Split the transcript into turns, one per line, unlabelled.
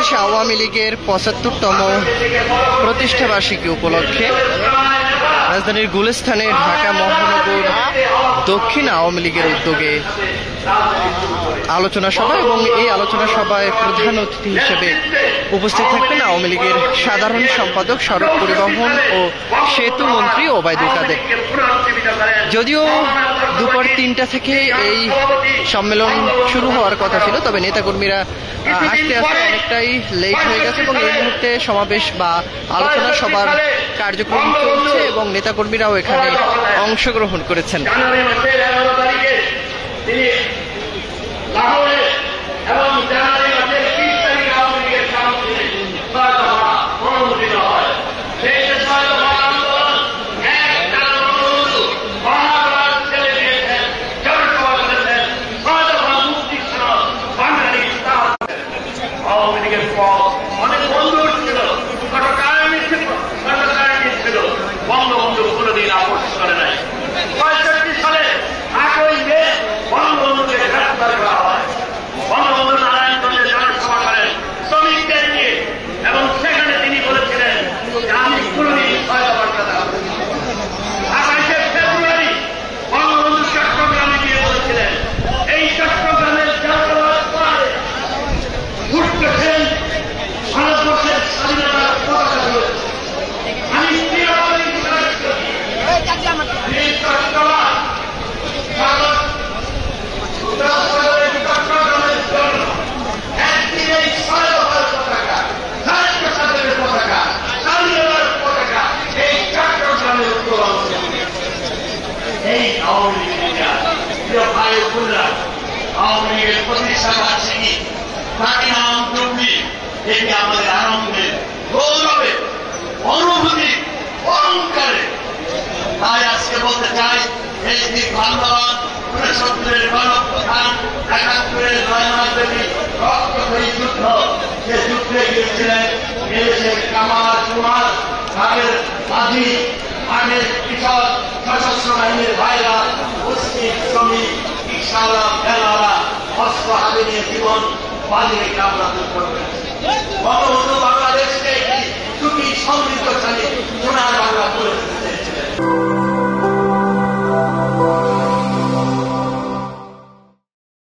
বাংলাদেশ আওয়ামী লীগের ৭৫তম প্রতিষ্ঠাবার্ষিকী উপলক্ষে রাজধানীর গুলিস্তানে ঢাকা মহানগর দক্ষিণ আওয়ামী লীগের উদ্যোগে আলোচনা সভা, এবং এই আলোচনা সভায় প্রধান অতিথি হিসেবে উপস্থিত থাকবেন আওয়ামী লীগের সাধারণ সম্পাদক, সড়ক পরিবহন ও সেতু মন্ত্রী ওবায়দুল কাদের। যদিও দুপুর ৩টা থেকে এই সম্মেলন শুরু হওয়ার কথা ছিল, তবে নেতাকর্মীরা আসতে আসতে অনেকটাই লেট হয়ে গেছে এবং এই মুহূর্তে সমাবেশ বা আলোচনা সভার কার্যক্রম চলছে এবং নেতাকর্মীরাও এখানে অংশগ্রহণ করেছেন।
এটি আমাদের আনন্দের, গৌরবের, অনুভূতি, অহংকারে। তাই আজকে বলতে চাই, এই দিক আন্দোলন, ৬৯-এর গণপ্রধান, ৭১-এর জয়নাদেবী রক্তক্ষয়ী যুদ্ধ, যে যুদ্ধে গিয়েছিলেন এদেশের কামার কুমার, তাদের মাঝি, মাঠের কৃষক, সশস্ত্র বাহিনীর ভাইরা, মুসলিম শ্রমিক, রিকশাওয়ালা, ভ্যানওয়ালা, অস্ত্র হাতে নিয়ে জীবন বাজি রেখে আমরা যুদ্ধ করেছি। বঙ্গবন্ধু বাংলাদেশকে একটি সুখী সমৃদ্ধশালী সোনার বাংলা করে